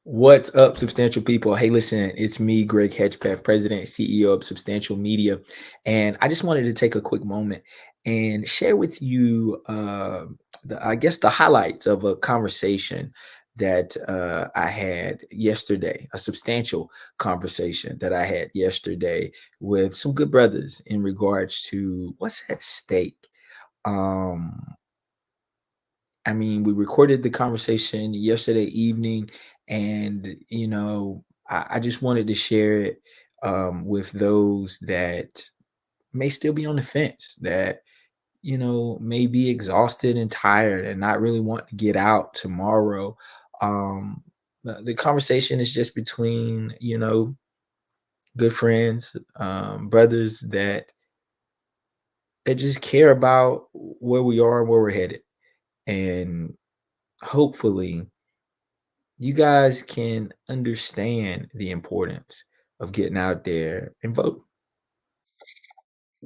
What's up, substantial people? Hey, listen, it's me, Greg Hedgepeth, President and CEO of Substantial Media. And I just wanted to take a quick moment and share with you, I guess, the highlights of a conversation that I had yesterday, a substantial conversation that I had yesterday with some good brothers in regards to what's at stake. Um, I mean, we recorded the conversation yesterday evening, and I just wanted to share it with those that may still be on the fence, that may be exhausted and tired and not really want to get out tomorrow. The conversation is just between good friends, brothers that just care about where we are and where we're headed, and hopefully you guys can understand the importance of getting out there and vote.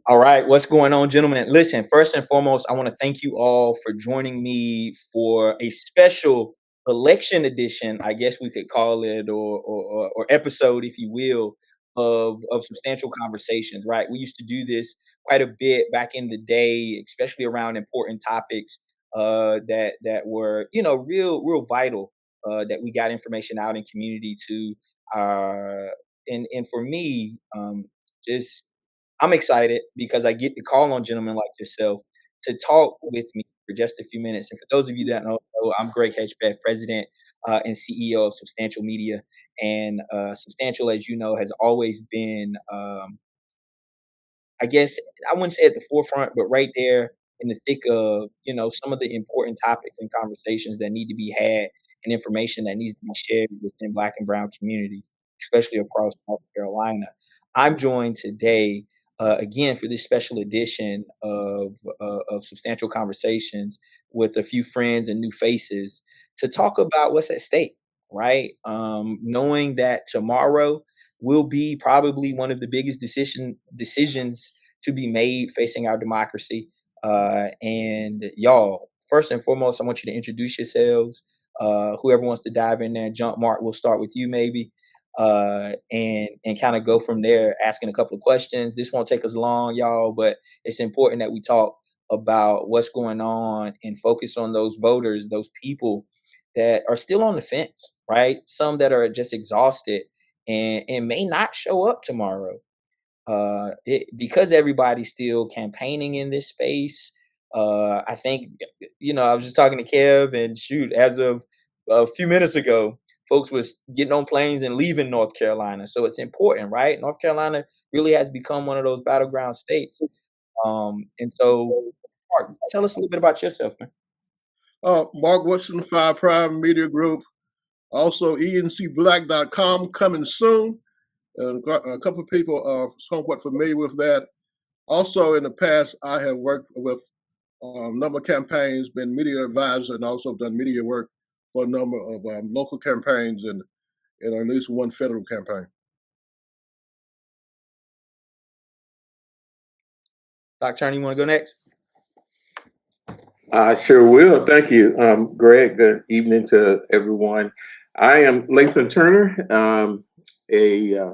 All right, what's going on, gentlemen? Listen, first and foremost, I want to thank you all for joining me for a special election edition, I guess we could call it, or episode, if you will, of Substantial Conversations. Right, we used to do this quite a bit back in the day, especially around important topics that were real vital, that we got information out in community to, and for me, just I'm excited because I get to call on gentlemen like yourself to talk with me for just a few minutes. And for those of you that don't know, I'm Greg Hedgepeth, President and CEO of Substantial Media. And Substantial, as you know, has always been, I guess, I wouldn't say at the forefront, but right there in the thick of, some of the important topics and conversations that need to be had and information that needs to be shared within Black and Brown communities, especially across North Carolina. I'm joined today, again, for this special edition of Substantial Conversations with a few friends and new faces to talk about what's at stake, right? Knowing that tomorrow will be probably one of the biggest decisions to be made facing our democracy. And y'all, first and foremost, I want you to introduce yourselves. Whoever wants to dive in there and jump, Mark, we'll start with you maybe, and kind of go from there, asking a couple of questions. This won't take us long, y'all, but it's important that we talk about what's going on and focus on those voters, those people that are still on the fence, right? Some that are just exhausted and may not show up tomorrow, because everybody's still campaigning in this space. I think, I was just talking to Kev, and shoot, as of a few minutes ago, folks was getting on planes and leaving North Carolina. So it's important, right? North Carolina really has become one of those battleground states. And so, Mark, tell us a little bit about yourself, man. Mark Woodson, Five Prime Media Group. Also, encblack.com coming soon. And a couple of people are somewhat familiar with that. Also, in the past, I have worked with a number of campaigns, been media advisor, and also done media work for a number of local campaigns and at least one federal campaign. Dr. Turner, you want to go next? I sure will. Thank you, Greg. Good evening to everyone. I am Lathan Turner, a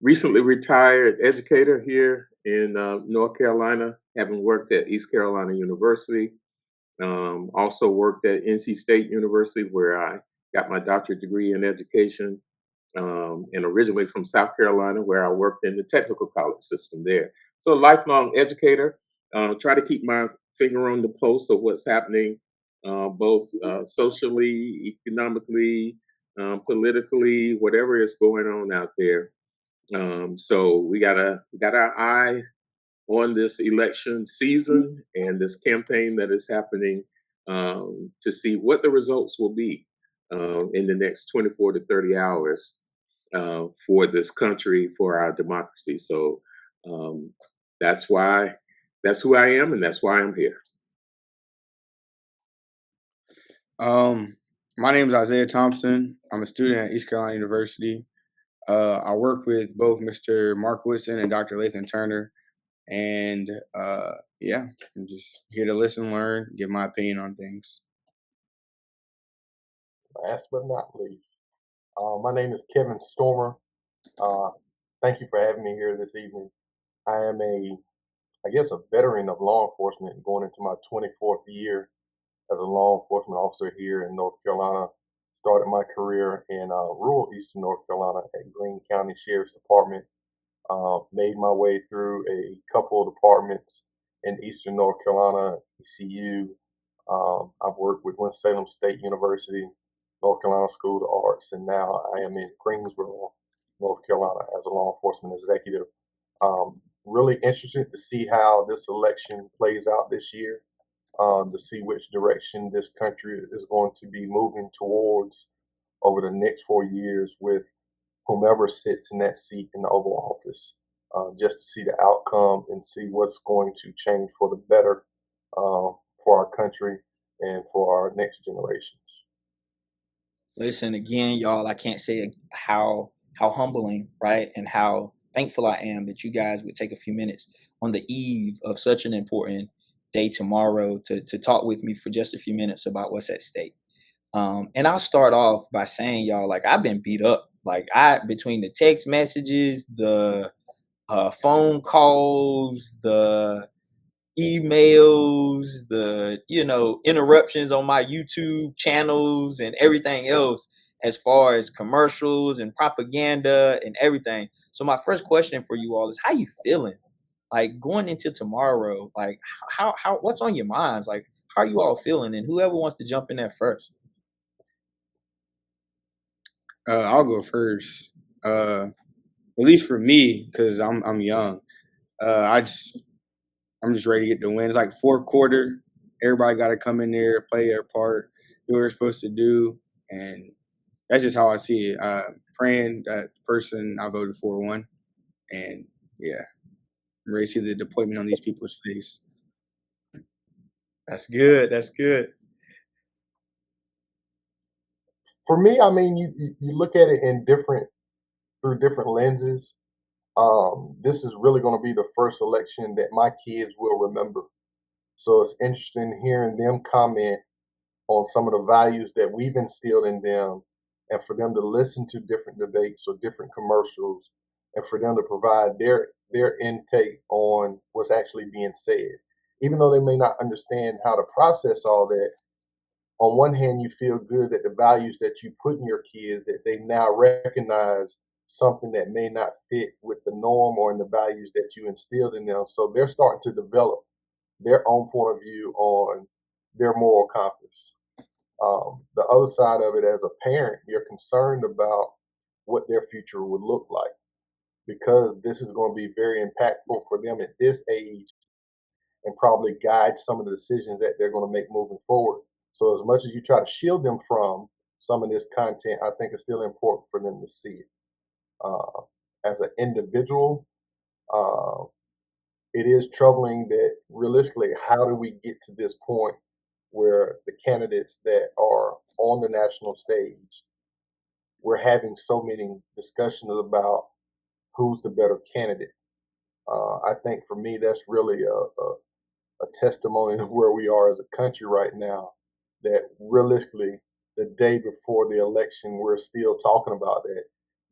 recently retired educator here in North Carolina, having worked at East Carolina University. Also worked at NC State University, where I got my doctorate degree in education, and originally from South Carolina, where I worked in the technical college system there. So a lifelong educator. Try to keep my finger on the pulse of what's happening, both socially, economically, politically, whatever is going on out there. So we got our eye on this election season and this campaign that is happening, to see what the results will be in the next 24 to 30 hours, for this country, for our democracy. So that's who I am, and that's why I'm here. My name is Isaiah Thompson. I'm a student at East Carolina University. I work with both Mr. Mark Woodson and Dr. Lathan Turner. And yeah, I'm just here to listen, learn, give my opinion on things. Last but not least. My name is Kevin Stormer. Uh, Thank you for having me here this evening. I am I guess, a veteran of law enforcement going into my 24th year as a law enforcement officer here in North Carolina. Started my career in rural Eastern North Carolina at Greene County Sheriff's Department. Made my way through a couple of departments in Eastern North Carolina, ECU. I've worked with Winston-Salem State University, North Carolina School of Arts, and now I am in Greensboro, North Carolina as a law enforcement executive. Really interested to see how this election plays out this year, to see which direction this country is going to be moving towards over the next 4 years with whomever sits in that seat in the Oval Office, just to see the outcome and see what's going to change for the better for our country and for our next generations. Listen, again, y'all, I can't say how humbling, right? And how thankful I am that you guys would take a few minutes on the eve of such an important day tomorrow to talk with me for just a few minutes about what's at stake. And I'll start off by saying, y'all, like I've been beat up. Like I between the text messages, the phone calls, the emails, the interruptions on my YouTube channels and everything else as far as commercials and propaganda and everything. So my first question for you all is how you feeling? Like going into tomorrow, like how what's on your minds? Like how are you all feeling? And whoever wants to jump in there first. I'll go first. At least for me, because I'm young. I just I'm just ready to get the win. It's like fourth quarter. Everybody got to come in there, play their part, do what they're supposed to do, and that's just how I see it. Praying that person I voted for won, and yeah, I'm ready to see the disappointment on these people's face. That's good. That's good. For me, I mean, you look at it in different through different lenses. This is really going to be the first election that my kids will remember. So it's interesting hearing them comment on some of the values that we've instilled in them, and for them to listen to different debates or different commercials, and for them to provide their intake on what's actually being said. Even though they may not understand how to process all that, on one hand, you feel good that the values that you put in your kids that they now recognize something that may not fit with the norm or in the values that you instilled in them. So they're starting to develop their own point of view on their moral compass. The other side of it, as a parent, you're concerned about what their future would look like because this is going to be very impactful for them at this age and probably guide some of the decisions that they're going to make moving forward. So, as much as you try to shield them from some of this content, I think it's still important for them to see it. As an individual, uh, it is troubling that realistically, how do we get to this point where the candidates that are on the national stage, we're having so many discussions about who's the better candidate? I think for me, that's really a testimony of where we are as a country right now. That realistically, the day before the election, we're still talking about that.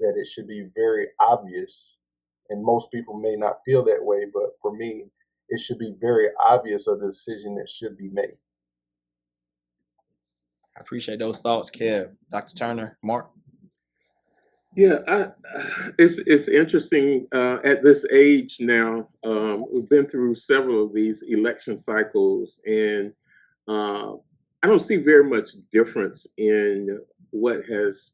That it should be very obvious, and most people may not feel that way, but for me, it should be very obvious of the decision that should be made. I appreciate those thoughts, Kev. Dr. Turner, Mark. Yeah, it's interesting at this age now. We've been through several of these election cycles, and uh, I don't see very much difference in what has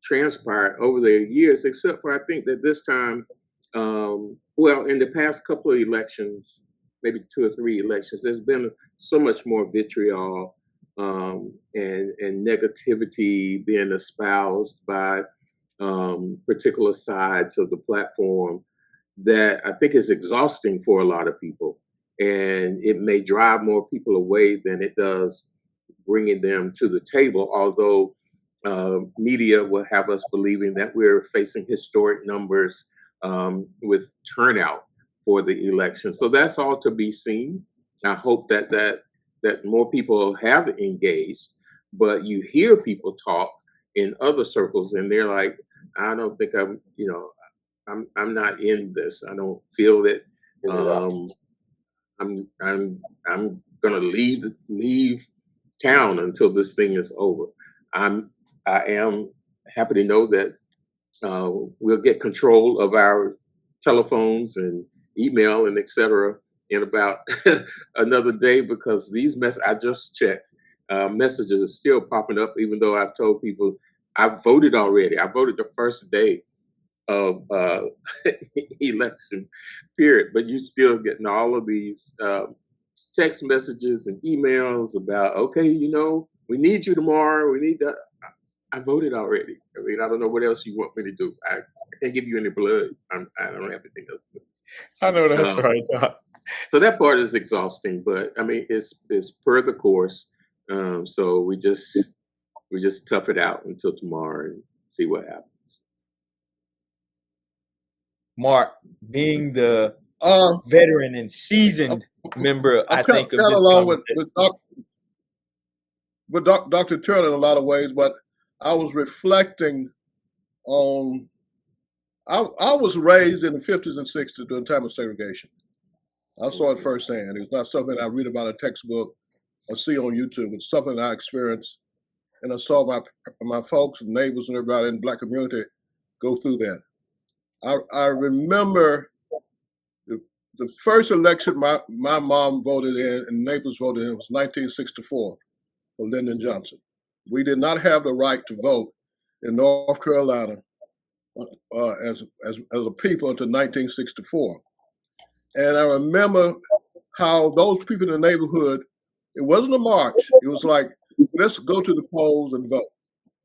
transpired over the years, except for I think that this time, well, in the past couple of elections, maybe two or three elections, there's been so much more vitriol and negativity being espoused by particular sides of the platform that I think is exhausting for a lot of people. And it may drive more people away than it does bringing them to the table, although media will have us believing that we're facing historic numbers with turnout for the election. So that's all to be seen. I hope that more people have engaged, but you hear people talk in other circles, and they're like, I don't think I'm not in this. I don't feel that Yeah. um, I'm gonna leave town until this thing is over. I'm I am happy to know that we'll get control of our telephones and email and etc. in about another day, because these I just checked, messages are still popping up, even though I've told people I voted already. I voted the first day of election period, but you still getting all of these text messages and emails about, okay, we need you tomorrow. We need that. I voted already. I mean, I don't know what else you want me to do. I can't give you any blood. I don't have anything else to I know do. that's right, Doc. So that part is exhausting, but I mean, it's per the course. So we just tough it out until tomorrow and see what happens. Mark, being the Uh, veteran and I'm, seasoned member, I'm I kind of, think, of kind of this along conversation. Dr. Turner in a lot of ways, but I was reflecting on. I was raised in the 50s and 60s during the time of segregation. I saw it firsthand. It's not something I read about in a textbook or see on YouTube. It's something I experienced, and I saw my folks and neighbors and everybody in the Black community go through that. I remember the, the first election my mom voted in and neighbors voted in was 1964 for Lyndon Johnson. We did not have the right to vote in North Carolina as a people until 1964. And I remember how those people in the neighborhood, it wasn't a march. It was like, let's go to the polls and vote.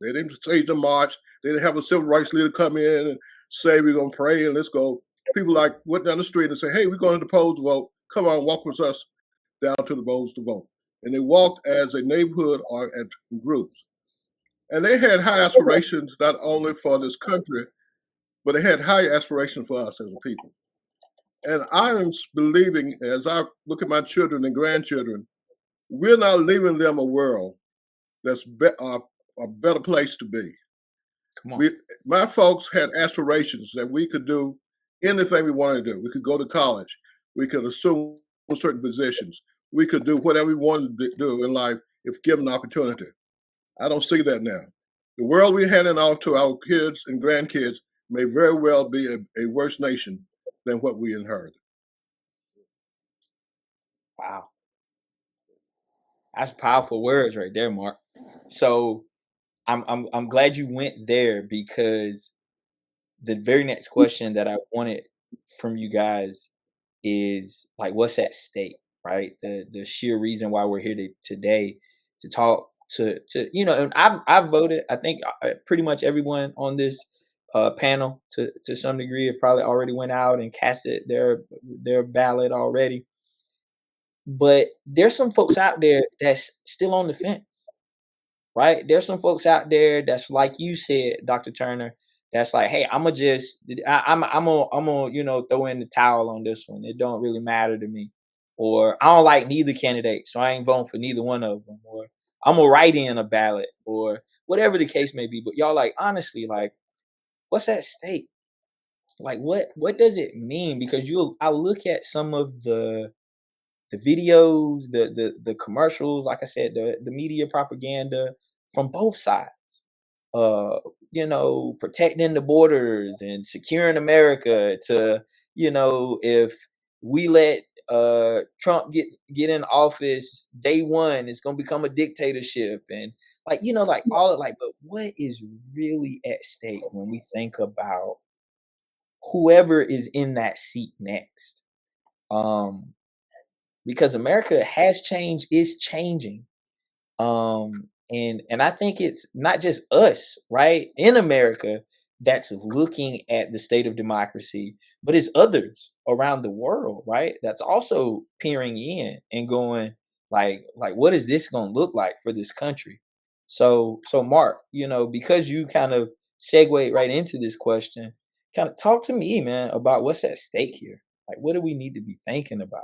They didn't stage the march. They didn't have a civil rights leader come in and say, we're going to pray and let's go. People like went down the street and say, hey, we're going to the polls to vote. Come on, walk with us down to the polls to vote. And they walked as a neighborhood or at groups. And they had high aspirations, not only for this country, but they had high aspirations for us as a people. And I am believing, as I look at my children and grandchildren, we're not leaving them a world that's a better place to be. Come on. My folks had aspirations that we could do anything we wanted to do. We could go to college. We could assume certain positions. We could do whatever we wanted to do in life if given the opportunity. I don't see that now. The world we're handing off to our kids and grandkids may very well be a worse nation than what we inherited. Wow. That's powerful words right there, Mark. So I'm glad you went there, because the very next question that I wanted from you guys is like, what's at stake, right? The sheer reason why we're here today to talk and I've voted. I think pretty much everyone on this panel to some degree have probably already went out and casted their ballot already. But there's some folks out there that's still on the fence, right? There's some folks out there that's like you said, Dr. Turner, that's like, hey, I'm gonna throw in the towel on this one. It don't really matter to me, or I don't like neither candidate, so I ain't voting for neither one of them, or I'm gonna write in a ballot, or whatever the case may be. But y'all, like, honestly, like, what's at stake? Like, what does it mean? Because I look at some of the videos, the commercials, like I said, the media propaganda from both sides. Protecting the borders and securing America to, if we let Trump get in office day one, it's gonna become a dictatorship. And like all of like, but what is really at stake when we think about whoever is in that seat next? Um, because America has changed, is changing. And I think it's not just us, right, in America that's looking at the state of democracy, but it's others around the world, right? That's also peering in and going like what is this going to look like for this country? So Mark, because you kind of segued right into this question, kind of talk to me, man, about what's at stake here. Like, what do we need to be thinking about?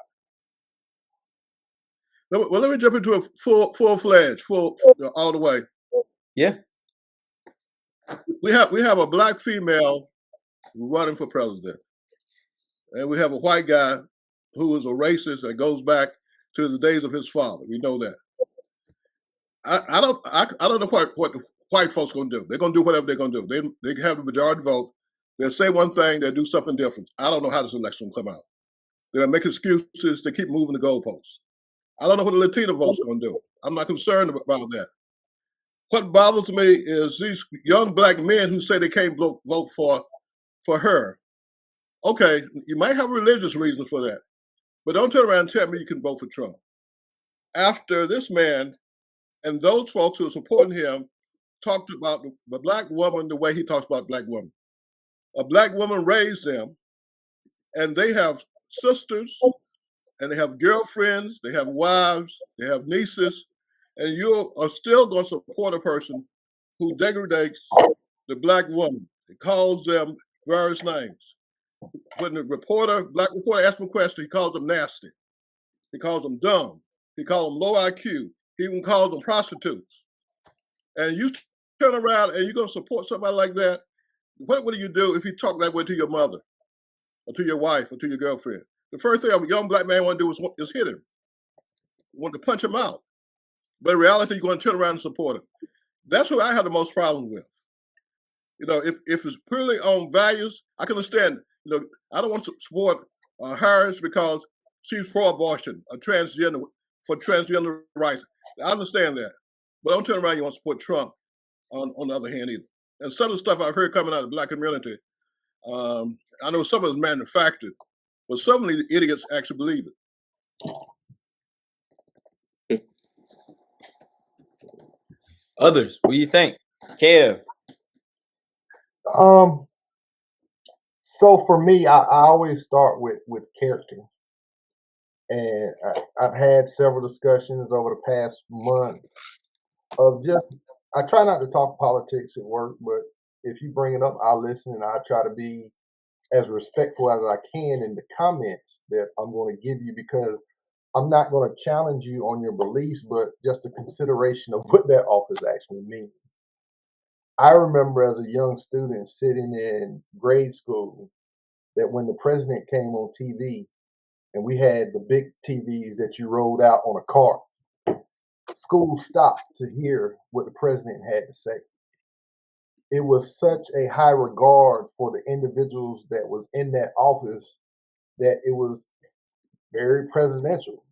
Well, let me jump into a full-fledged, all the way. Yeah. we have a black female running for president, and we have a white guy who is a racist that goes back to the days of his father. We know that. I don't know what the white folks going to do. They're going to do whatever they're going to do. They have the majority vote. They'll say one thing. They'll do something different. I don't know how this election will come out. They'll make excuses to keep moving the goalposts. I don't know what the Latino vote's going to do. I'm not concerned about that. What bothers me is these young black men who say they can't vote for her. Okay, you might have religious reasons for that, but don't turn around and tell me you can vote for Trump. After this man and those folks who are supporting him talked about the black woman the way he talks about black women. A black woman raised them, and they have sisters, and they have girlfriends, they have wives, they have nieces, and you are still going to support a person who degrades the black woman. It calls them various names. When the black reporter asks him a question, he calls them nasty. He calls them dumb. He calls them low IQ. He even calls them prostitutes. And you turn around and you're going to support somebody like that. What do you do if you talk that way to your mother or to your wife or to your girlfriend? The first thing a young black man want to do is hit him. You want to punch him out. But in reality, you're going to turn around and support him. That's what I have the most problem with. If it's purely on values, I can understand. I don't want to support Harris because she's pro-abortion, for transgender rights. I understand that. But don't turn around and you want to support Trump on the other hand either. And some of the stuff I've heard coming out of the black community, I know some of it's manufactured, but some of the idiots actually believe it. Others, what do you think? Kev? So for me, I always start with character, and I've had several discussions over the past month of just. I try not to talk politics at work, but if you bring it up, I'll listen, and I try to be as respectful as I can in the comments that I'm going to give you, because I'm not going to challenge you on your beliefs, but just a consideration of what that office actually means. I remember as a young student sitting in grade school that when the president came on TV and we had the big TVs that you rolled out on a cart, school stopped to hear what the president had to say. It was such a high regard for the individuals that was in that office that it was very presidential.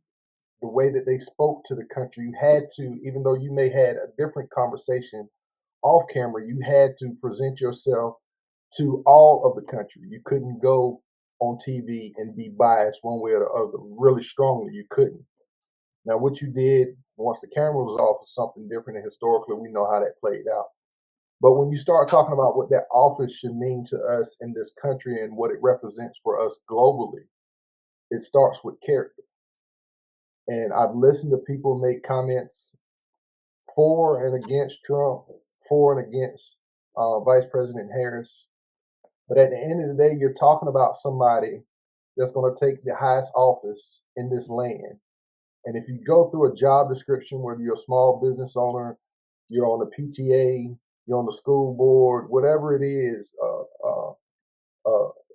The way that they spoke to the country, you had to, even though you may had a different conversation off camera, you had to present yourself to all of the country. You couldn't go on TV and be biased one way or the other really strongly. You couldn't. Now, what you did once the camera was off was something different, and historically, we know how that played out. But when you start talking about what that office should mean to us in this country and what it represents for us globally, it starts with character. And I've listened to people make comments for and against Trump, for and against Vice President Harris. But at the end of the day, you're talking about somebody that's going to take the highest office in this land. And if you go through a job description, whether you're a small business owner, you're on the PTA, you're on the school board, whatever it is,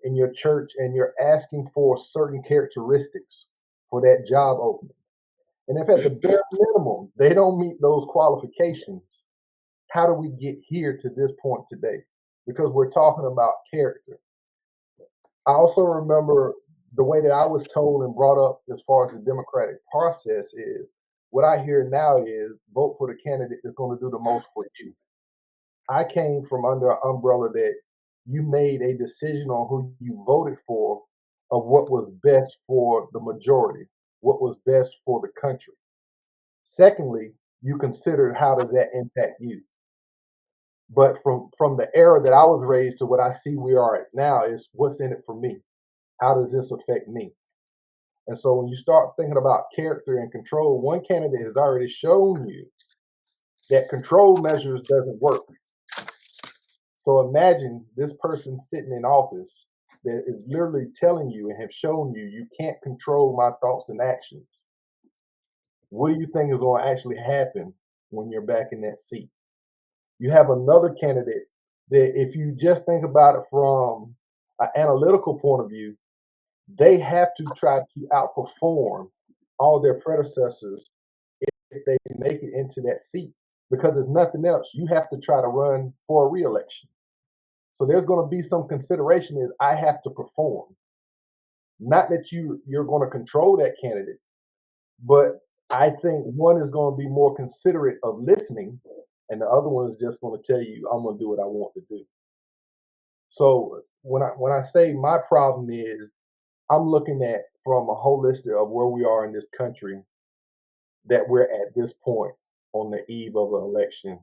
in your church, and you're asking for certain characteristics for that job opening. And if at the bare minimum they don't meet those qualifications, how do we get here to this point today? Because we're talking about character. I also remember the way that I was told and brought up as far as the democratic process is, what I hear now is vote for the candidate that's going to do the most for you. I came from under an umbrella that you made a decision on who you voted for of what was best for the majority, what was best for the country. Secondly, you considered how does that impact you. But from the era that I was raised to what I see we are at now is what's in it for me. How does this affect me? And so when you start thinking about character and control, one candidate has already shown you that control measures doesn't work. So imagine this person sitting in office that is literally telling you and have shown you you can't control my thoughts and actions. What do you think is going to actually happen when you're back in that seat? You have another candidate that if you just think about it from an analytical point of view, they have to try to outperform all their predecessors if they make it into that seat. Because if nothing else, you have to try to run for a reelection. So there's going to be some consideration is I have to perform. Not that you're going to control that candidate, but I think one is going to be more considerate of listening, and the other one is just going to tell you, I'm going to do what I want to do. So when I say my problem is I'm looking at from a holistic of where we are in this country, that we're at this point on the eve of an election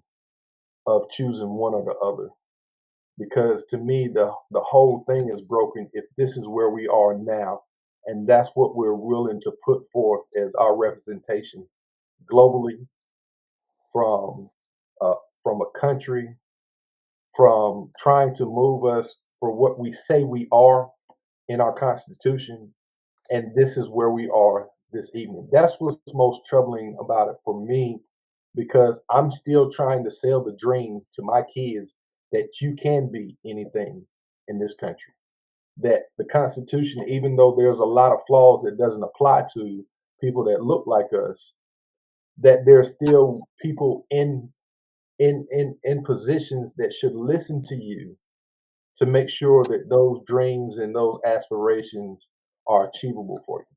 of choosing one or the other. Because to me, the whole thing is broken if this is where we are now, and that's what we're willing to put forth as our representation globally from uh, from a country, from trying to move us for what we say we are in our Constitution, and this is where we are this evening. That's what's most troubling about it for me, because I'm still trying to sell the dream to my kids that you can be anything in this country. That the Constitution, even though there's a lot of flaws that doesn't apply to people that look like us, that there's still people in positions that should listen to you to make sure that those dreams and those aspirations are achievable for you.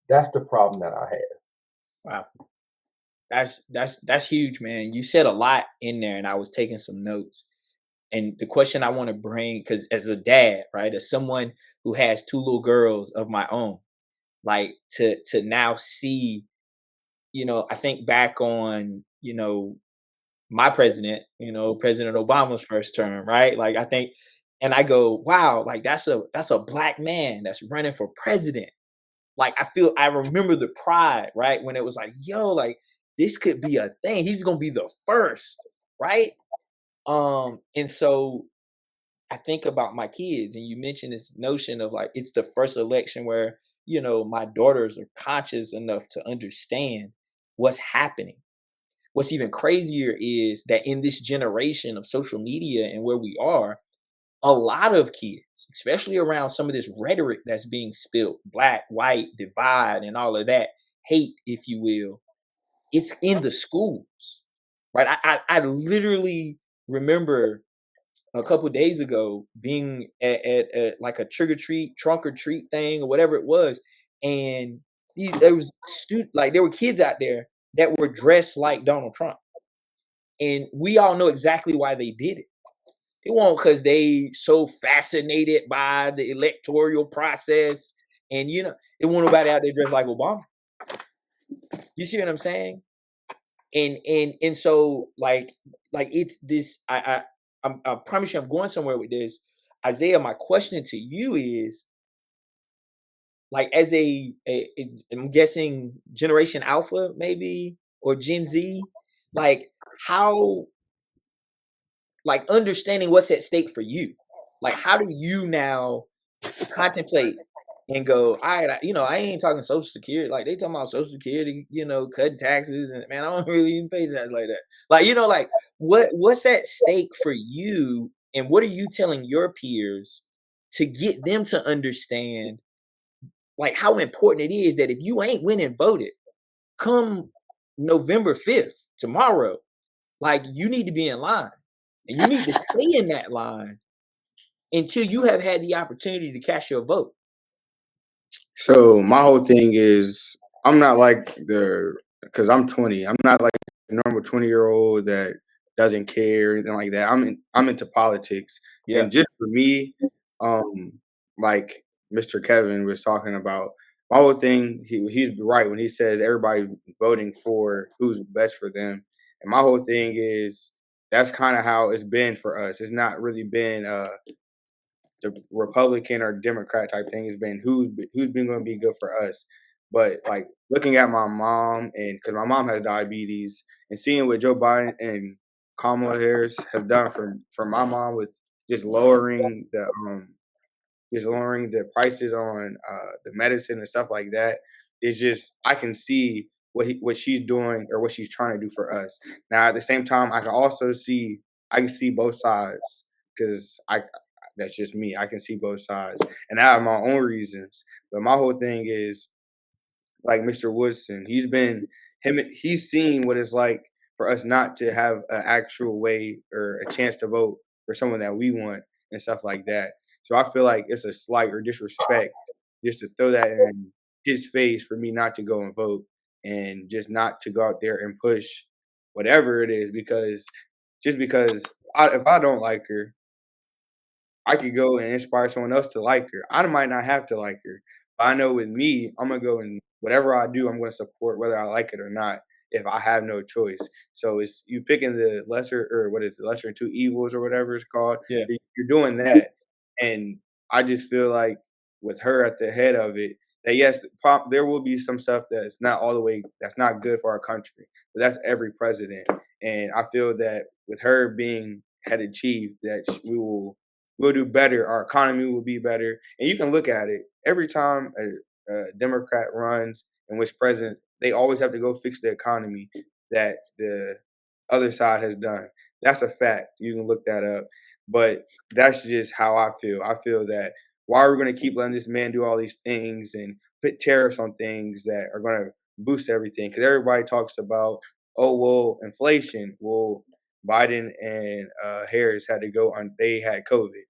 That's the problem that I have. Wow. That's huge, man. You said a lot in there, and I was taking some notes. And the question I want to bring, because as a dad, right, as someone who has two little girls of my own, like to now see, I think back on, my president, President Obama's first term, right? Like I think, and I go, wow, like that's a black man that's running for president. Like I remember the pride, right? When it was like, yo, like this could be a thing. He's gonna be the first, right? And so I think about my kids, and you mentioned this notion of like it's the first election where, my daughters are conscious enough to understand what's happening. What's even crazier is that in this generation of social media and where we are, a lot of kids, especially around some of this rhetoric that's being spilled, black, white, divide, and all of that, hate, if you will, it's in the schools, right? I literally remember a couple days ago being at like a trunk or treat thing or whatever it was, and there was like there were kids out there that were dressed like Donald Trump, and we all know exactly why they did it. It won't because they so fascinated by the electoral process, and they want nobody out there dressed like Obama. You see what I'm saying? And so like it's this. I promise you, I'm going somewhere with this. Isaiah, my question to you is like as I'm guessing Generation Alpha maybe or Gen Z, like how like understanding what's at stake for you. Like how do you now contemplate and go, all right, I ain't talking Social Security. Like they talking about Social Security, cutting taxes, and man, I don't really even pay taxes like that. Like, like what's at stake for you, and what are you telling your peers to get them to understand like how important it is that if you ain't went and voted, come November 5th, tomorrow, like you need to be in line. And you need to stay in that line until you have had the opportunity to cast your vote. So my whole thing is I'm not like because I'm 20. I'm not like the normal 20-year-old that doesn't care or anything like that. I'm into politics. Yeah. And just for me, like Mr. Kevin was talking about, my whole thing, he's right when he says everybody voting for who's best for them. And my whole thing is that's kind of how it's been for us. It's not really been the Republican or Democrat type thing. Has been who's been going to be good for us. But like looking at my mom, and because my mom has diabetes, and seeing what Joe Biden and Kamala Harris have done for my mom with just lowering the prices on the medicine and stuff like that, it's just I can see what she's doing or what she's trying to do for us. Now at the same time, I can see both sides because I that's just me. I can see both sides, and I have my own reasons. But my whole thing is like Mr. Woodson. He's seen what it's like for us not to have an actual way or a chance to vote for someone that we want and stuff like that. So I feel like it's a slight or disrespect just to throw that in his face for me not to go and vote and just not to go out there and push whatever it is because if I don't like her, I could go and inspire someone else to like her. I might not have to like her, but I know with me, I'm gonna go and whatever I do, I'm gonna support whether I like it or not. If I have no choice, so it's you picking the lesser or what is it, lesser of two evils or whatever it's called. Yeah. You're doing that, and I just feel like with her at the head of it, that yes, there will be some stuff that's not all the way that's not good for our country, but that's every president, and I feel that with her being headed chief, that we'll do better. Our economy will be better. And you can look at it every time a Democrat runs and which president, they always have to go fix the economy that the other side has done. That's a fact. You can look that up. But that's just how I feel. I feel that why are we going to keep letting this man do all these things and put tariffs on things that are going to boost everything? Because everybody talks about, oh, well, inflation. Well, Biden and Harris had to go on, they had COVID.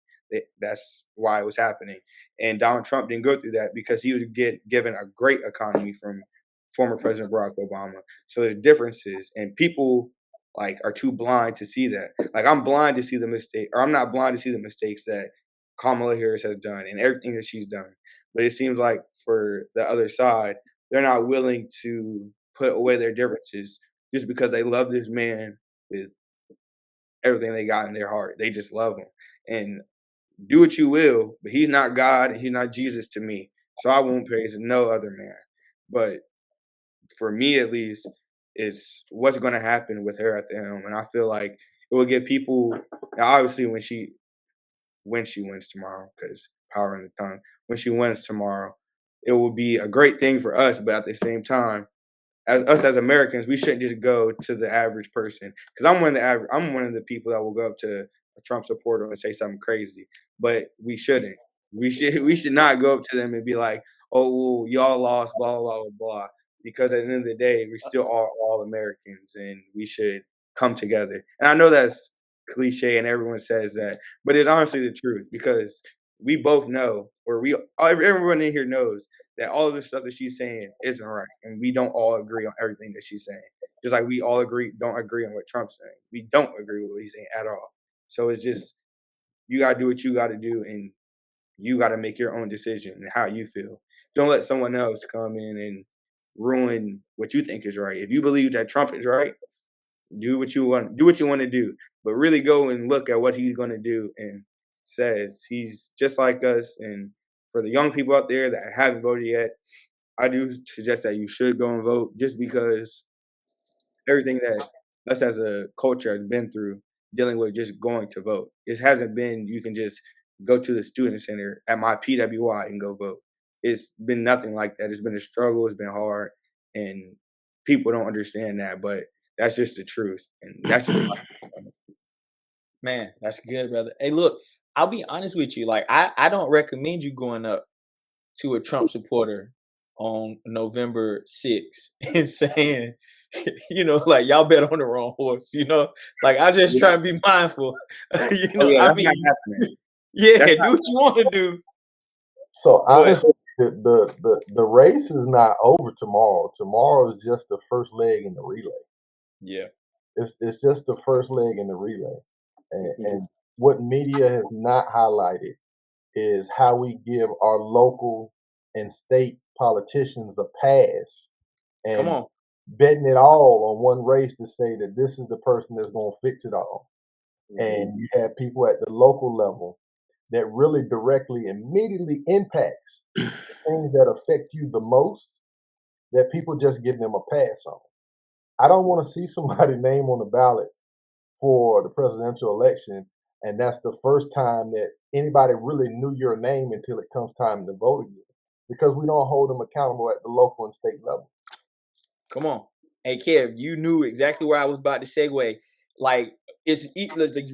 That's why it was happening. And Donald Trump didn't go through that because he was given a great economy from former President Barack Obama. So there's differences, and people like are too blind to see that. Like I'm blind to see the mistake, or I'm not blind to see the mistakes that Kamala Harris has done and everything that she's done. But it seems like for the other side, they're not willing to put away their differences just because they love this man with everything they got in their heart. They just love him. And do what you will, but he's not God and he's not Jesus to me. So I won't praise no other man. But for me at least, it's what's going to happen with her at the helm. And I feel like it will give people, now obviously when she wins tomorrow, because power in the tongue, when she wins tomorrow, it will be a great thing for us. But at the same time, as Americans, we shouldn't just go to the average person. Because I'm one of the people that will go up to a Trump supporter and say something crazy. But we shouldn't. We should not go up to them and be like, "Oh, well, y'all lost, blah blah blah blah." Because at the end of the day, we still are all Americans, and we should come together. And I know that's cliche, and everyone says that, but it's honestly the truth because we both know, or everyone in here knows that all of the stuff that she's saying isn't right, and we don't all agree on everything that she's saying. Just like we all don't agree on what Trump's saying. We don't agree with what he's saying at all. So it's just you gotta do what you gotta do, and you gotta make your own decision and how you feel. Don't let someone else come in and ruin what you think is right. If you believe that Trump is right, do what you want. Do what you want to do, but really go and look at what he's going to do. And says he's just like us. And for the young people out there that haven't voted yet, I do suggest that you should go and vote, just because everything that us as a culture has been through dealing with just going to vote. It hasn't been you can just go to the student center at my PWI and go vote. It's been nothing like that. It's been a struggle. It's been hard, and people don't understand that. But that's just the truth, and that's just Man, that's good, brother. Hey, look, I'll be honest with you. Like, I don't recommend you going up to a Trump supporter on November 6th and saying, like y'all bet on the wrong horse, Like I just yeah. try to be mindful. Oh yeah, I that's not mean, happening. yeah, That's do what you want to do. So But honestly, the race is not over tomorrow. Tomorrow is just the first leg in the relay. yeah, It's just the first leg in the relay. And, not. and what media has not highlighted is how we give our local and state politicians a pass come and on. betting it all on one race to say that this is the person that's going to fix it all. Mhm. And you have people at the local level that really directly, immediately impacts things that affect you the most, that people just give them a pass on. I don't want to see somebody's name on the ballot for the presidential election, and that's the first time that anybody really knew your name until it comes time to vote again, because we don't hold them accountable at the local and state level. Come on. Hey, Kev, you knew exactly where I was about to segue. Like, it's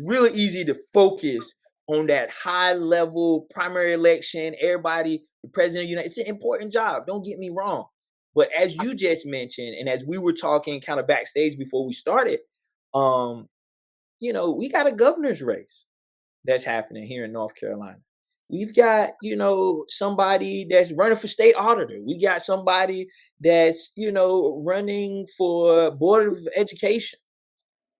really easy to focus on that high level primary election, everybody, the president of the United, it's an important job. Don't get me wrong. But as you just mentioned, and as we were talking kind of backstage before we started, um, we got a governor's race that's happening here in North Carolina. We've got, somebody that's running for state auditor. We got somebody that's, running for board of education.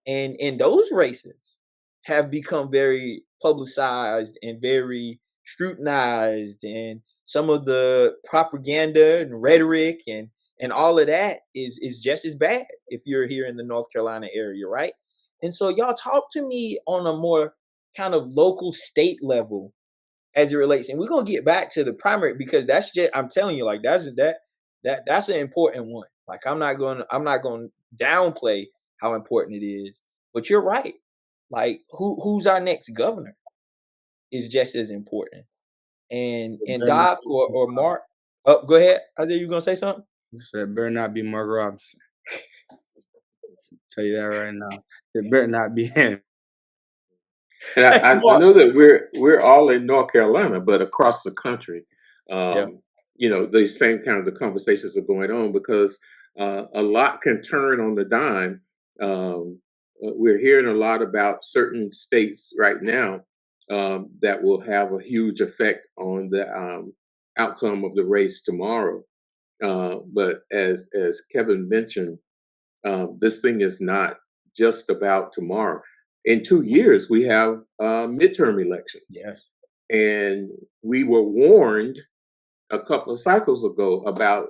And those races have become very publicized and very scrutinized, and some of the propaganda and rhetoric and all of that is just as bad if you're here in the North Carolina area, right? And so y'all talk to me on a more kind of local state level as it relates, and we're gonna get back to the primary because that's just, I'm telling you, like that's an important one. Like I'm not gonna downplay how important it is, but you're right. Like who's our next governor is just as important. And Better not, Doc or Mark, oh, go ahead. Isaiah, you gonna say something? it better not be Mark Robinson. Tell you that right now. It better not be him. And I Mark. know that we're all in North Carolina, but across the country, Yeah. the same kind of the conversations are going on because a lot can turn on the dime. We're hearing a lot about certain states right now that will have a huge effect on the outcome of the race tomorrow. But as Kevin mentioned, this thing is not just about tomorrow. In 2 years, we have midterm elections. Yes. And we were warned a couple of cycles ago about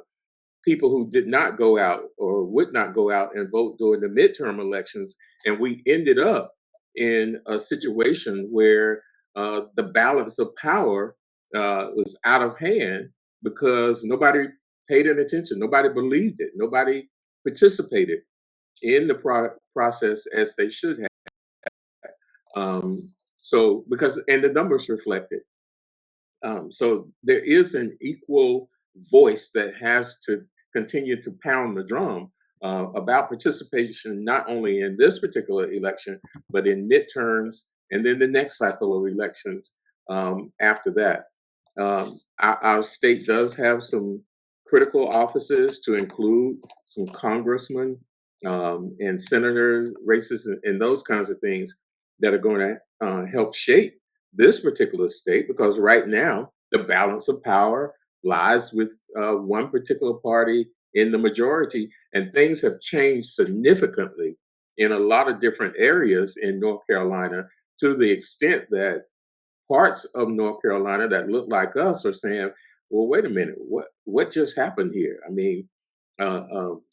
people who did not go out or would not go out and vote during the midterm elections. And we ended up in a situation where the balance of power was out of hand because nobody paid any attention. Nobody believed it. Nobody participated in the process as they should have. So because and the numbers reflect it. So there is an equal voice that has to continue to pound the drum about participation, not only in this particular election, but in midterms and then the next cycle of elections after that. Our state does have some critical offices to include some congressmen and senator races and those kinds of things that are going to help shape this particular state because right now the balance of power lies with one particular party in the majority, and things have changed significantly in a lot of different areas in North Carolina to the extent that parts of North Carolina that look like us are saying, "Well, wait a minute, what just happened here?" I mean,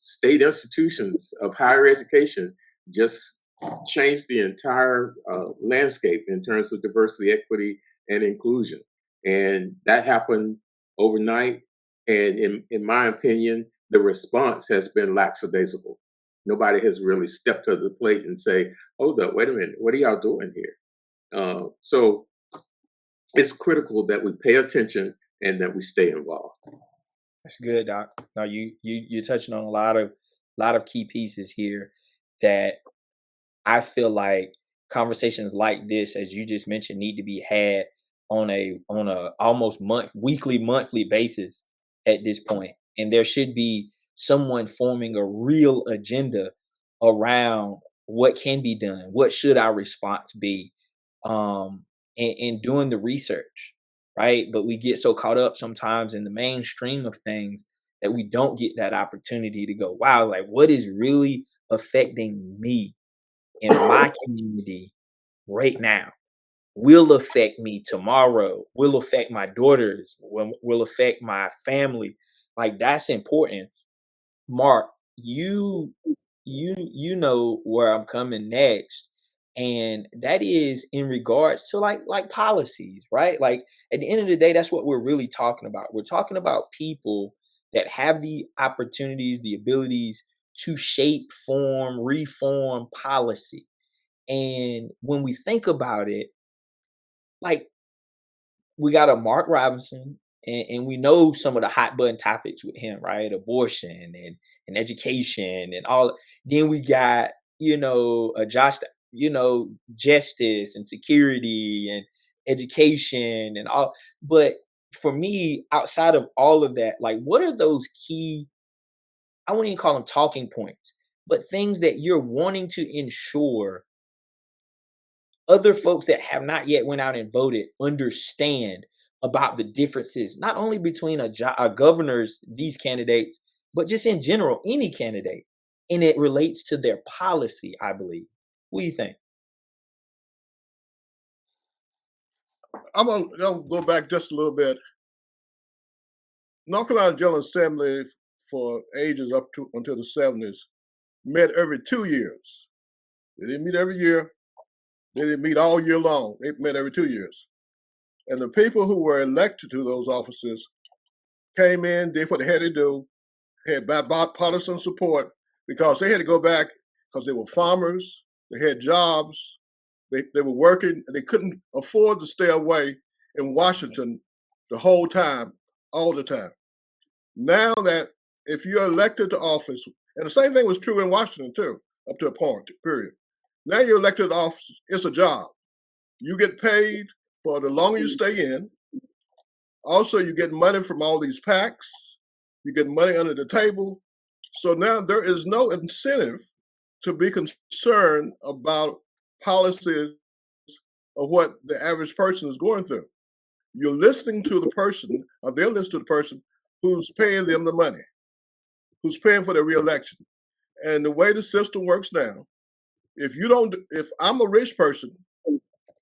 state institutions of higher education just changed the entire landscape in terms of diversity, equity, and inclusion, and that happened overnight. And in my opinion, the response has been lackadaisical. Nobody has really stepped to the plate and say, "Hold up, wait a minute, what are y'all doing here?" So it's critical that we pay attention and that we stay involved. That's good, Doc. Now you're touching on a lot of key pieces here that I feel like conversations like this, as you just mentioned, need to be had on a almost weekly, monthly basis at this point. And there should be someone forming a real agenda around what can be done, what should our response be, and doing the research, right? But we get so caught up sometimes in the mainstream of things that we don't get that opportunity to go, wow, like what is really affecting me in my community right now will affect me tomorrow, will affect my daughters, will affect my family. Like that's important. Mark, you know where I'm coming next. And that is in regards to like policies, right? Like at the end of the day, that's what we're really talking about. We're talking about people that have the opportunities, the abilities to shape, form, reform policy. And when we think about it, like we got a Mark Robinson, and we know some of the hot button topics with him, right? Abortion and education and all. Then we got a Josh, justice and security education and all. But for me, outside of all of that, like what are those key, I wouldn't even call them talking points, but things that you're wanting to ensure other folks that have not yet went out and voted understand about the differences, not only between a governor's, these candidates, but just in general, any candidate. And it relates to their policy, I believe. What do you think? I'll go back just a little bit. North Carolina General Assembly for ages up to until the 70s met every 2 years. They didn't meet every year. They didn't meet all year long. They met every 2 years. And the people who were elected to those offices came in, did what they had to do, had bipartisan support because they had to go back because they were farmers, they had jobs, they were working, and they couldn't afford to stay away in Washington the whole time, all the time. Now that if you're elected to office, and the same thing was true in Washington too, up to a point, period. Now you're elected to office, it's a job. You get paid for the longer you stay in. Also, you get money from all these PACs. You get money under the table. So now there is no incentive to be concerned about policies of what the average person is going through. You're listening to the person, or they're listening to the person who's paying them the money, who's paying for their reelection. And the way the system works now, if I'm a rich person,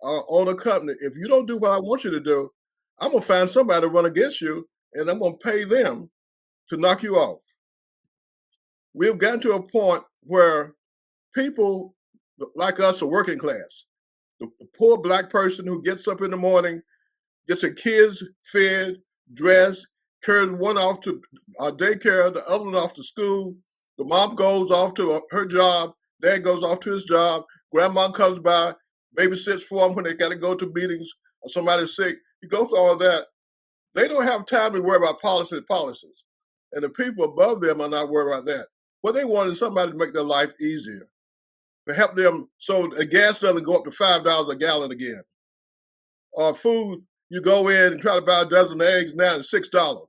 own a company, if you don't do what I want you to do, I'm gonna find somebody to run against you, and I'm gonna pay them to knock you off. We've gotten to a point where people like us are working class. The poor black person who gets up in the morning, gets her kids fed, dressed, carries one off to daycare, the other one off to school. The mom goes off to her job, dad goes off to his job, grandma comes by, babysits for them when they got to go to meetings or somebody's sick. You go through all that. They don't have time to worry about policies. And the people above them are not worried about that. What they want is somebody to make their life easier, to help them so the gas doesn't go up to $5 a gallon again. Or food, you go in and try to buy a dozen eggs, now it's $6.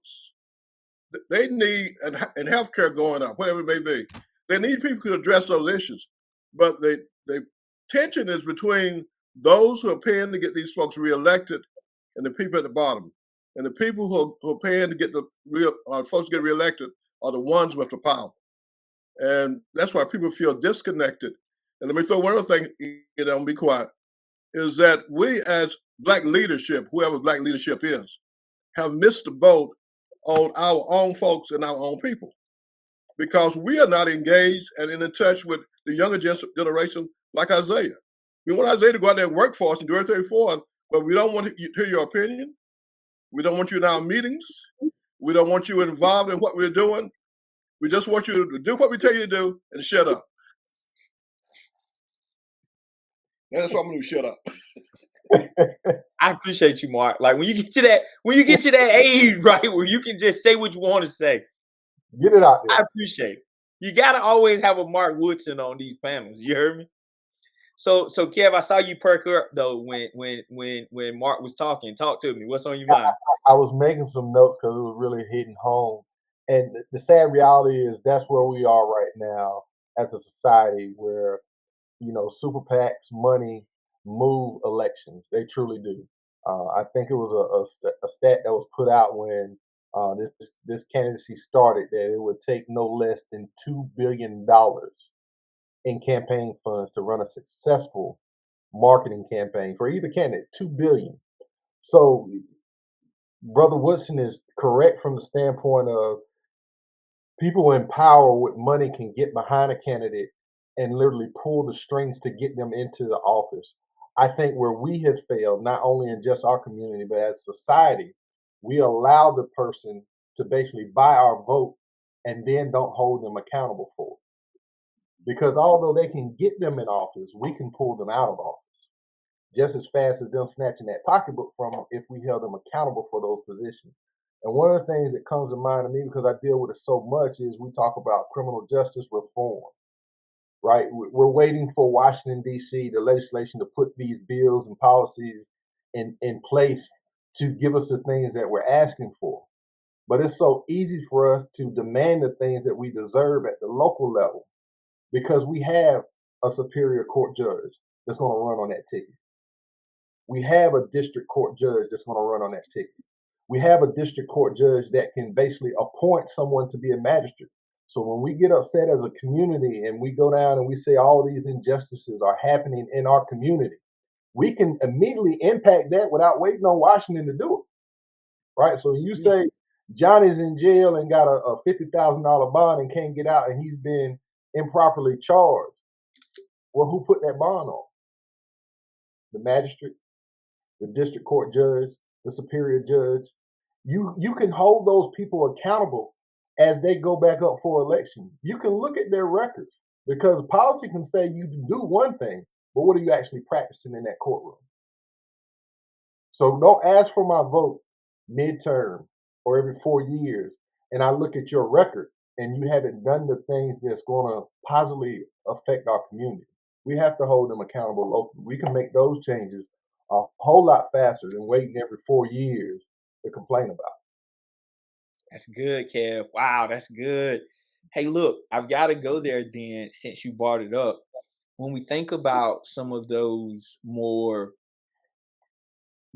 They need, and healthcare going up, whatever it may be. They need people to address those issues. But the tension is between those who are paying to get these folks reelected and the people at the bottom. And the people who are paying to get the folks to get reelected are the ones with the power. And that's why people feel disconnected. And let me throw one other thing, and be quiet, is that we as black leadership, whoever black leadership is, have missed the boat on our own folks and our own people because we are not engaged and in touch with the younger generation like Isaiah. We want Isaiah to go out there and work for us and do everything for us, but we don't want to hear your opinion. We don't want you in our meetings. We don't want you involved in what we're doing. We just want you to do what we tell you to do and shut up. And that's what I'm going to shut up. I appreciate you, Mark. Like when you get to that age, right, where you can just say what you want to say. Get it out there. I appreciate it. You gotta always have a Mark Woodson on these panels. You heard me? So Kev, I saw you perk up though when Mark was talking. Talk to me. What's on your mind? I was making some notes because it was really hitting home. And the sad reality is that's where we are right now as a society where, super PACs, money move elections. They truly do. I think it was a stat that was put out when this candidacy started that it would take no less than $2 billion in campaign funds to run a successful marketing campaign for either candidate. $2 billion. So Brother Woodson is correct from the standpoint of people in power with money can get behind a candidate and literally pull the strings to get them into the office. I think where we have failed, not only in just our community, but as society, we allow the person to basically buy our vote and then don't hold them accountable for it. Because although they can get them in office, we can pull them out of office just as fast as them snatching that pocketbook from them if we held them accountable for those positions. And one of the things that comes to mind to me, because I deal with it so much, is we talk about criminal justice reform, right? We're waiting for Washington, D.C., the legislation to put these bills and policies in place to give us the things that we're asking for. But it's so easy for us to demand the things that we deserve at the local level because we have a superior court judge that's going to run on that ticket. We have a district court judge that's going to run on that ticket. We have a district court judge that can basically appoint someone to be a magistrate. So when we get upset as a community and we go down and we say all these injustices are happening in our community, we can immediately impact that without waiting on Washington to do it. Right? So you say Johnny's in jail and got a $50,000 bond and can't get out and he's been improperly charged. Well, who put that bond on? The magistrate, the district court judge, the superior judge. You can hold those people accountable as they go back up for election. You can look at their records because policy can say you do one thing, but what are you actually practicing in that courtroom? So don't ask for my vote midterm or every 4 years, and I look at your record and you haven't done the things that's going to positively affect our community. We have to hold them accountable locally. We can make those changes a whole lot faster than waiting every 4 years to complain about. That's good, Kev. Wow, that's good. Hey, look, I've got to go there then since you brought it up. When we think about some of those more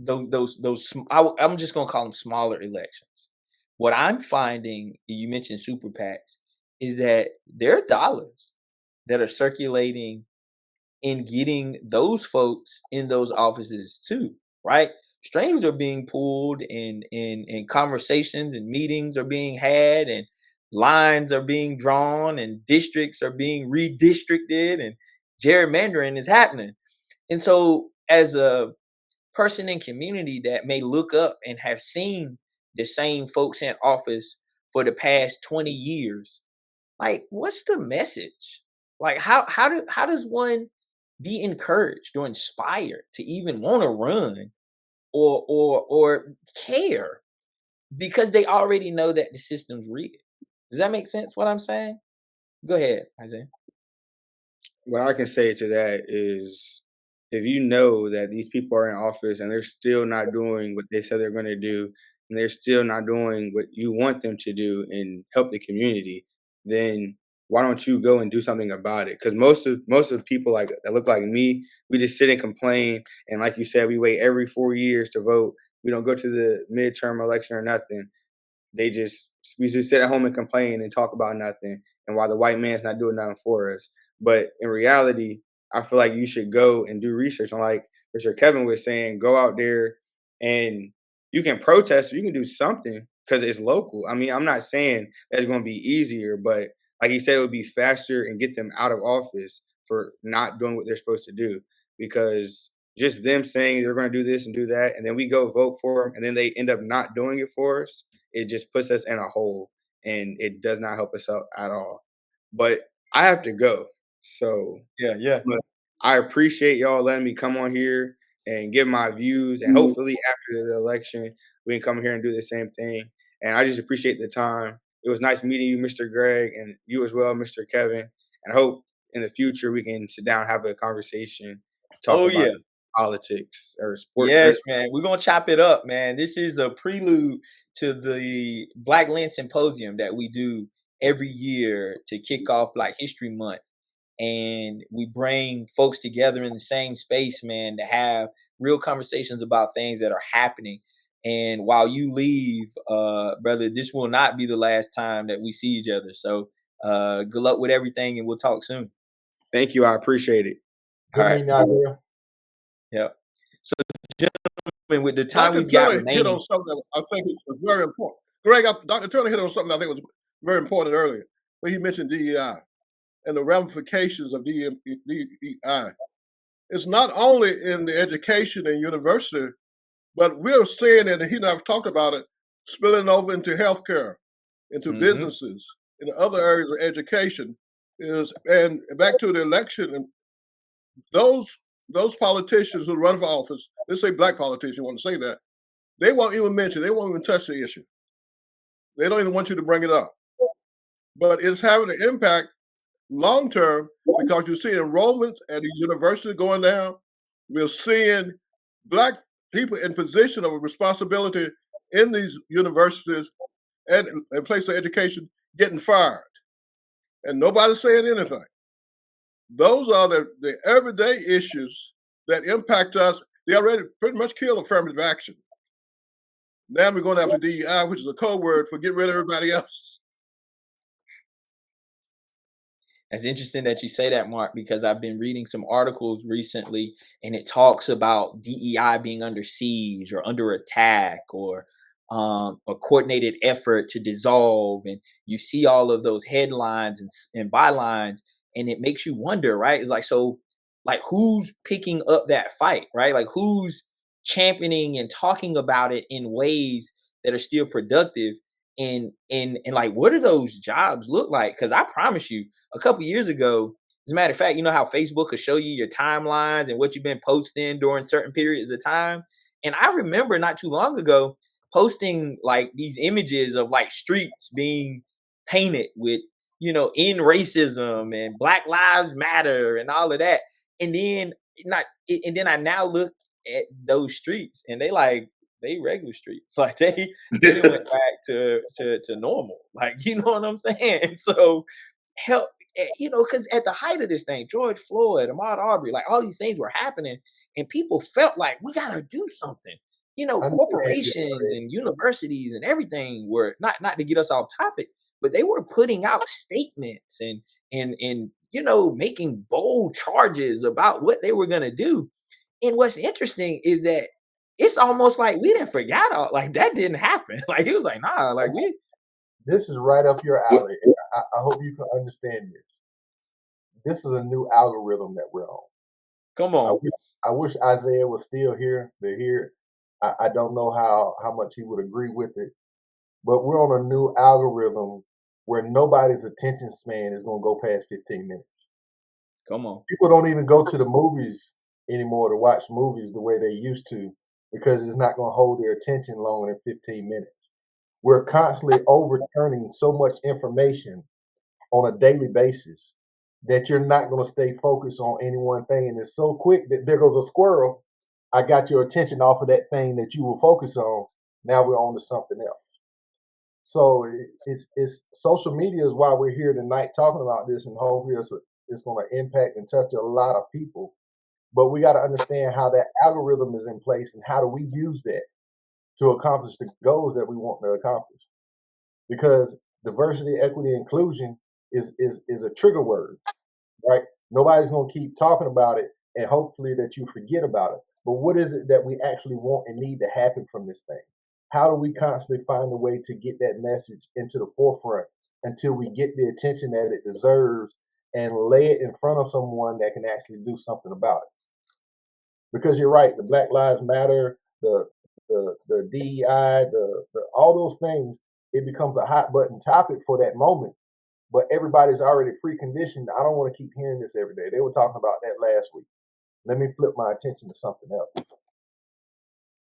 I'm just gonna call them smaller elections. What I'm finding, you mentioned super PACs, is that there are dollars that are circulating in getting those folks in those offices too, right? Strings are being pulled and conversations and meetings are being had and lines are being drawn and districts are being redistricted and gerrymandering is happening. And so as a person in community that may look up and have seen the same folks in office for the past 20 years, like what's the message? Like how does one be encouraged or inspired to even want to run or care because they already know that the system's rigged? Does that make sense what I'm saying? Go ahead, Isaiah. What I can say to that is if you know that these people are in office and they're still not doing what they said they're going to do, and they're still not doing what you want them to do and help the community, then why don't you go and do something about it? Because most of people like that look like me, we just sit and complain, and like you said, we wait every 4 years to vote. We don't go to the midterm election or nothing. We just sit at home and complain and talk about nothing, and while the white man's not doing nothing for us. But in reality, I feel like you should go and do research on, like Mr. Kevin was saying, go out there and you can protest or you can do something because it's local. I mean, I'm not saying that it's going to be easier, but like he said, it would be faster and get them out of office for not doing what they're supposed to do. Because just them saying they're going to do this and do that, and then we go vote for them, and then they end up not doing it for us, it just puts us in a hole and it does not help us out at all. But I have to go. So Yeah, yeah. but I appreciate y'all letting me come on here and give my views. And hopefully after the election, we can come here and do the same thing. And I just appreciate the time. It was nice meeting you, Mr. Greg, and you as well, Mr. Kevin. And I hope in the future we can sit down, have a conversation, talk Oh about yeah. politics or sports. Yes, man. We're gonna chop it up, man. This is a prelude to the Black Lens Symposium that we do every year to kick off Black History Month. And we bring folks together in the same space, man, to have real conversations about things that are happening. And while you leave, brother, this will not be the last time that we see each other. So good luck with everything and we'll talk soon. Thank you. I appreciate it. All Good right. meeting out there. Yeah. So gentlemen, with the time Dr. we've got Turner hit remaining. on something that I think was very important. Greg, Dr. Turner hit on something I think was very important earlier when he mentioned DEI and the ramifications of DEI. It's not only in the education and university, but we're seeing it, and he and I've talked about it, spilling over into healthcare, into businesses, in other areas of education. And back to the election, and those politicians who run for office, let's say black politicians want to say that, they won't even mention, they won't even touch the issue. They don't even want you to bring it up. But it's having an impact long term because you see enrollment at the university going down. We're seeing black people in position of responsibility in these universities and place of education getting fired, and nobody's saying anything. Those are the everyday issues that impact us. They already pretty much killed affirmative action. Now we're going after DEI, which is a code word for get rid of everybody else. It's interesting that you say that, Mark, because I've been reading some articles recently and it talks about DEI being under siege or under attack or a coordinated effort to dissolve. And you see all of those headlines and bylines, and it makes you wonder, right? It's like, so, like, who's picking up that fight, right? Like, who's championing and talking about it in ways that are still productive? And like, what do those jobs look like? Because I promise you, a couple years ago, as a matter of fact, you know how Facebook will show you your timelines and what you've been posting during certain periods of time. And I remember not too long ago posting like these images of like streets being painted with, in racism and Black Lives Matter and all of that. And then not and then I now look at those streets and they regular streets. Like they didn't went back to normal. Like, you know what I'm saying? So help, because at the height of this thing, George Floyd, Ahmaud Arbery, like all these things were happening, and people felt like we gotta do something. Understand you, Corporations Greg. and universities and everything were not to get us off topic, but they were putting out statements and making bold charges about what they were gonna do. And what's interesting is that it's almost like we didn't forget all like that didn't happen. Like it was like, nah, like we This is right up your Well, alley. And I hope you can understand this. This is a new algorithm that we're on. come I on. wish, I wish Isaiah was still here to hear it. I don't know how much he would agree with it, but we're on a new algorithm where nobody's attention span is going to go past 15 minutes. Come on. People don't even go to the movies anymore to watch movies the way they used to because it's not going to hold their attention longer than 15 minutes. We're constantly overturning so much information on a daily basis that you're not going to stay focused on any one thing. And it's so quick that there goes a squirrel. I got your attention off of that thing that you were focused on. Now we're on to something else. So it's social media is why we're here tonight talking about this, and hopefully it's going to impact and touch a lot of people. But we got to understand how that algorithm is in place and how do we use that to accomplish the goals that we want to accomplish. Because diversity, equity, inclusion is a trigger word, right? Nobody's going to keep talking about it and hopefully that you forget about it. But what is it that we actually want and need to happen from this thing? How do we constantly find a way to get that message into the forefront until we get the attention that it deserves and lay it in front of someone that can actually do something about it? Because you're right, the Black Lives Matter, the DEI, the all those things, it becomes a hot button topic for that moment. But everybody's already preconditioned. I don't want to keep hearing this every day. They were talking about that last week. Let me flip my attention to something else.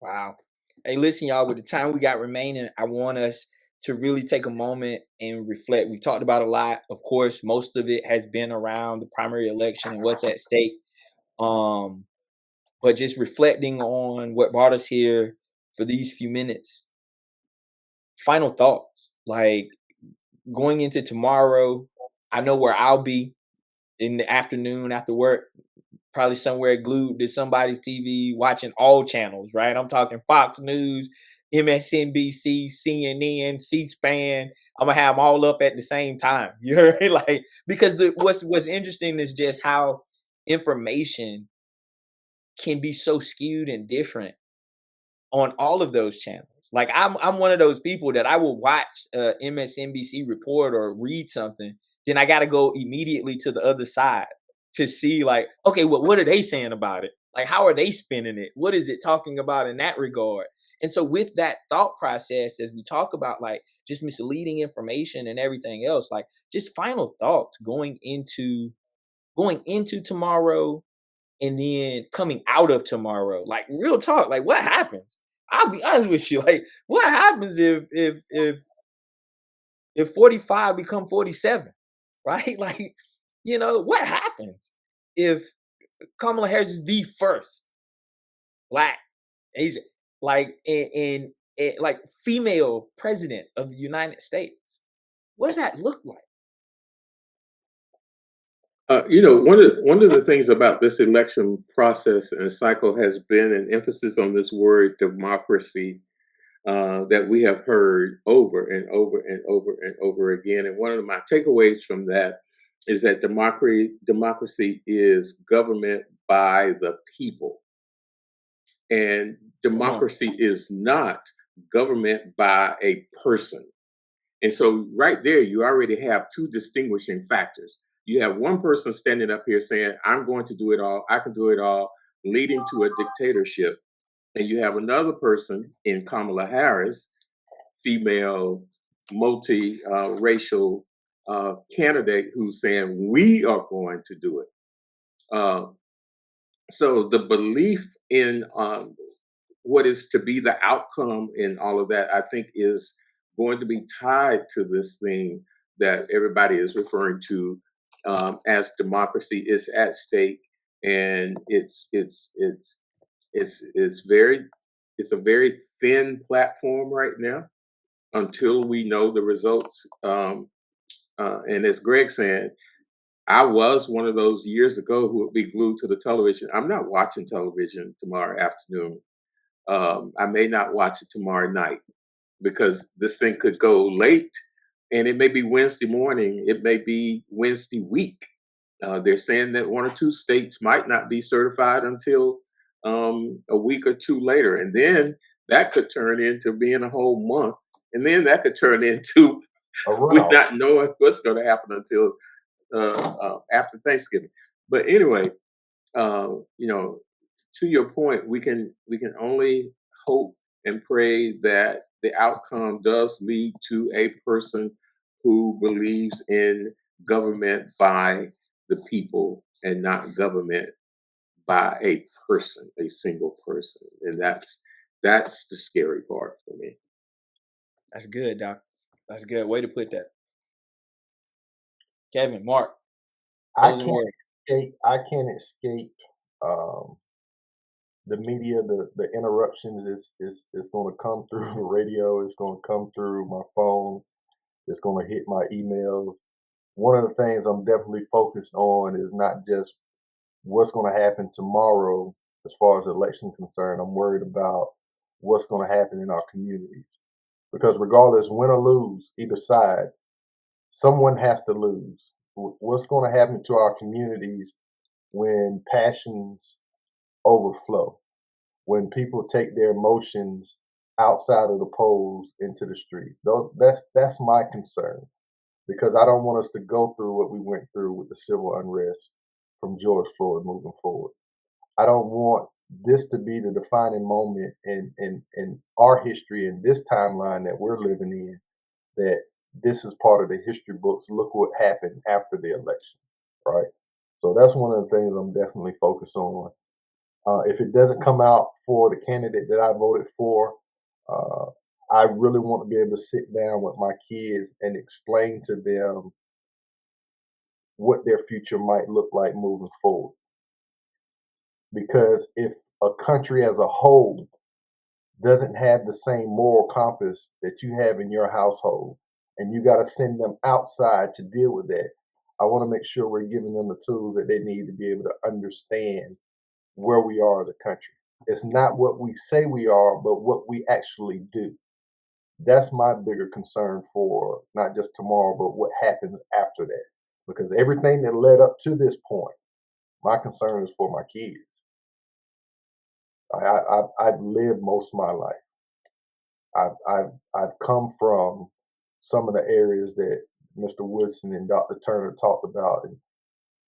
Wow. Hey, listen, y'all, with the time we got remaining, I want us to really take a moment and reflect. We've talked about a lot. Of course, most of it has been around the primary election and what's at stake. Um, but just reflecting on what brought us here for these few minutes. Final thoughts. Like going into tomorrow, I know where I'll be in the afternoon after work, probably somewhere glued to somebody's TV watching all channels, right? I'm talking Fox News, MSNBC, CNN, C-SPAN. I'm gonna have them all up at the same time. You heard me? Like, because what's interesting is just how information can be so skewed and different on all of those channels. Like I'm one of those people that I will watch a MSNBC report or read something, then I got to go immediately to the other side to see like, okay, well, what are they saying about it? Like, how are they spinning it? What is it talking about in that regard? And so with that thought process, as we talk about like just misleading information and everything else, like just final thoughts going into tomorrow and then coming out of tomorrow. Like real talk, like what happens? I'll be honest with you. Like, what happens if 45 become 47? Right? Like, what happens if Kamala Harris is the first black Asian, like in like female president of the United States. What does that look like? One of the things about this election process and cycle has been an emphasis on this word democracy that we have heard over and over and over and over again. And one of my takeaways from that is that democracy is government by the people, and Come on. democracy is not government by a person. And so, right there, you already have two distinguishing factors. You have one person standing up here saying, I'm going to do it all, I can do it all, leading to a dictatorship. And you have another person in Kamala Harris, female, multi racial candidate, who's saying, we are going to do it. Uh, so, the belief in what is to be the outcome in all of that, I think, is going to be tied to this thing that everybody is referring to as democracy is at stake, and it's a very thin platform right now until we know the results. And as Greg said, I was one of those years ago who would be glued to the television. I'm not watching television tomorrow afternoon. I may not watch it tomorrow night because this thing could go late, and it may be Wednesday morning. It may be Wednesday week. They're saying that one or two states might not be certified until a week or two later. And then that could turn into being a whole month. And then that could turn into we Around. not knowing what's going to happen until after Thanksgiving. But anyway, you know, to your point, we can only hope and pray that the outcome does lead to a person who believes in government by the people and not government by a person, a single person. And that's the scary part for me. That's good, Doc. That's a good way to put that. Kevin, Mark, I closing can't word. I can't escape um, the media. The interruptions is going to come through the radio. It's going to come through my phone. It's going to hit my emails. One of the things I'm definitely focused on is not just what's going to happen tomorrow as far as the election concerned. I'm worried about what's going to happen in our communities because regardless, win or lose, either side, someone has to lose. What's going to happen to our communities when passions overflow, when people take their emotions outside of the polls into the streets? That's my concern because I don't want us to go through what we went through with the civil unrest from George Floyd moving forward. I don't want this to be the defining moment in our history in this timeline that we're living in, that this is part of the history books. Look what happened after the election, right? So that's one of the things I'm definitely focused on. If it doesn't come out for the candidate that I voted for, uh, I really want to be able to sit down with my kids and explain to them what their future might look like moving forward. Because if a country as a whole doesn't have the same moral compass that you have in your household, and you got to send them outside to deal with that, I want to make sure we're giving them the tools that they need to be able to understand where we are as a country. It's not what we say we are, but what we actually do. That's my bigger concern for not just tomorrow, but what happens after that. Because everything that led up to this point, my concern is for my kids. I've lived most of my life. I've come from some of the areas that Mr. Woodson and Dr. Turner talked about and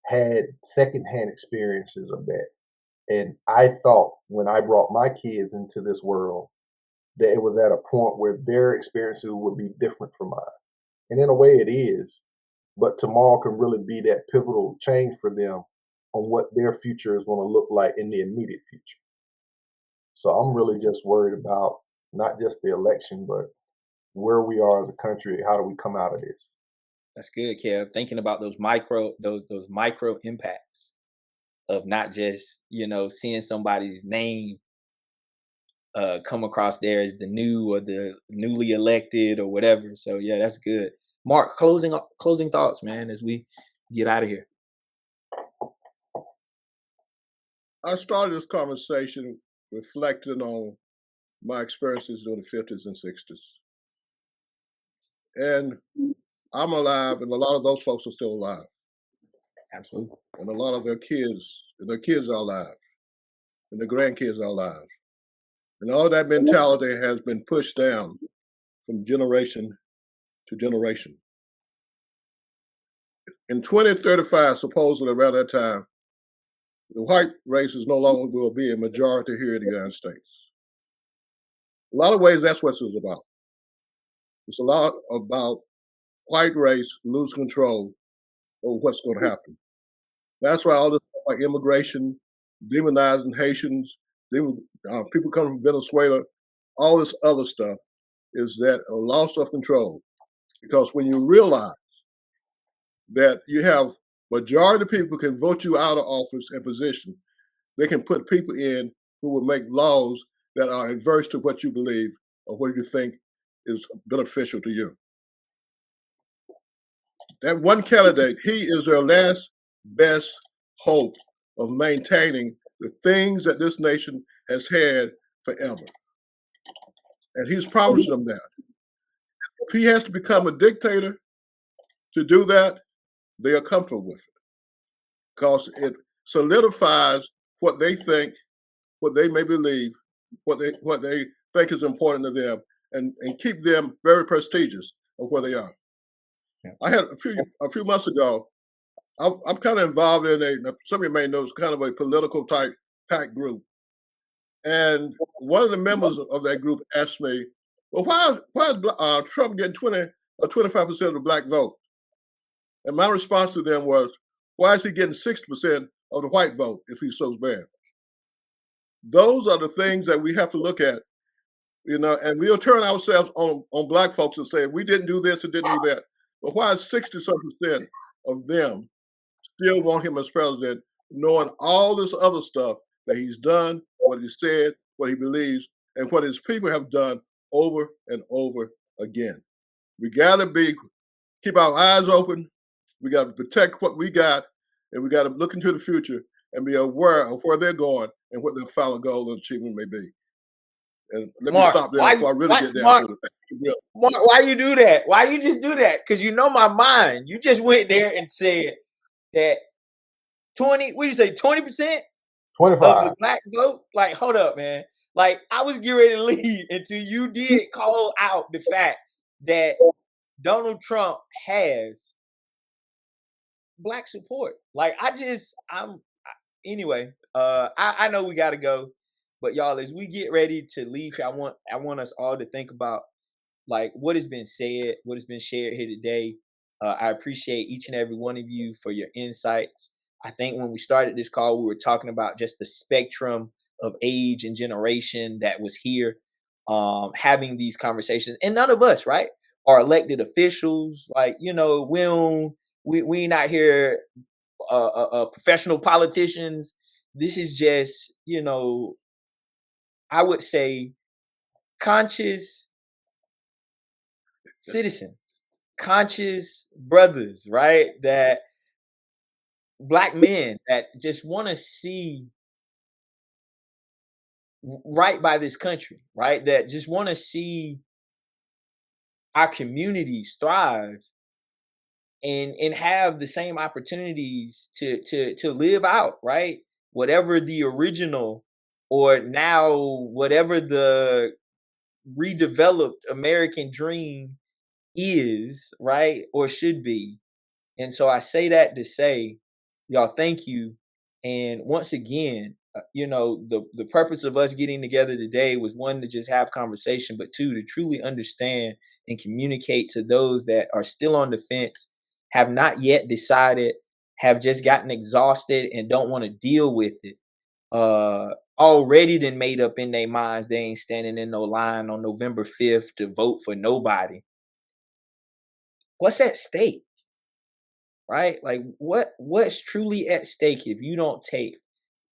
had secondhand experiences of that. And I thought when I brought my kids into this world that it was at a point where their experiences would be different from mine. And in a way it is, but tomorrow can really be that pivotal change for them on what their future is going to look like in the immediate future. So I'm really just worried about not just the election, but where we are as a country. How do we come out of this? That's good, Kev. Thinking about those micro impacts of not just, seeing somebody's name come across there as the new or the newly elected or whatever. So yeah, that's good. Mark, closing thoughts, man, as we get out of here. I started this conversation reflecting on my experiences during the 50s and 60s. And I'm alive, and a lot of those folks are still alive. Absolutely. And a lot of their kids are alive, and their grandkids are alive. And all that mentality has been pushed down from generation to generation. In 2035, supposedly around that time, the white race is no longer will be a majority here in the United States. A lot of ways, that's what it's about. It's a lot about white race lose control of what's going to happen. That's why all this stuff like immigration, demonizing Haitians, people coming from Venezuela, all this other stuff is that a loss of control. Because when you realize that you have majority of people can vote you out of office and position, they can put people in who will make laws that are adverse to what you believe or what you think is beneficial to you. That one candidate, he is their last best hope of maintaining the things that this nation has had forever. And he's promised them that. If he has to become a dictator to do that, they are comfortable with it because it solidifies what they think, what they may believe, what they think is important to them, and keep them very prestigious of where they are. Yeah. I had a few months ago, I'm kind of involved in some of you may know, it's kind of a political type PAC group. And one of the members of that group asked me, well, why is Trump getting 20 or 25% of the black vote? And my response to them was, why is he getting 60% of the white vote if he's so bad? Those are the things that we have to look at, and we'll turn ourselves on black folks and say, we didn't do this and didn't do that. But why is 60-some% of them still want him as president, knowing all this other stuff that he's done, what he said, what he believes, and what his people have done over and over again? We got to keep our eyes open. We got to protect what we got, and we got to look into the future and be aware of where they're going and what their final goal and achievement may be. And let me stop there before I really get down to it. Mark, why you do that? Why you just do that? Because you know my mind. You just went there and said that 20%, 20% 25. of the black vote? Like, hold up, man. Like, I was getting ready to leave until you did call out the fact that Donald Trump has black support. Like, anyway, I know we gotta go, but y'all, as we get ready to leave, I want us all to think about like what has been said, what has been shared here today. I appreciate each and every one of you for your insights. I think when we started this call, we were talking about just the spectrum of age and generation that was here, having these conversations, and none of us, right, are elected officials. Like, we not here professional politicians. This is just, I would say conscious citizens, conscious brothers, right? That black men that just want to see right by this country, right? That just want to see our communities thrive and have the same opportunities to live out, right? Whatever the original or now whatever the redeveloped American dream is, right? Or should be. And so I say that to say, y'all, thank you. And once again, the purpose of us getting together today was one, to just have conversation, but two, to truly understand and communicate to those that are still on the fence, have not yet decided, have just gotten exhausted and don't want to deal with it. Already then made up in their minds they ain't standing in no line on November 5th to vote for nobody. What's at stake? Right? Like what's truly at stake if you don't take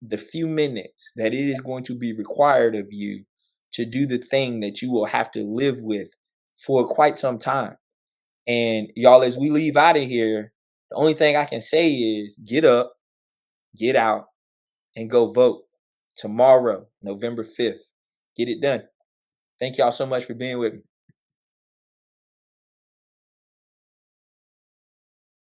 the few minutes that it is going to be required of you to do the thing that you will have to live with for quite some time. And y'all, as we leave out of here, the only thing I can say is get up, get out, and go vote tomorrow, November 5th. Get it done. Thank y'all so much for being with me.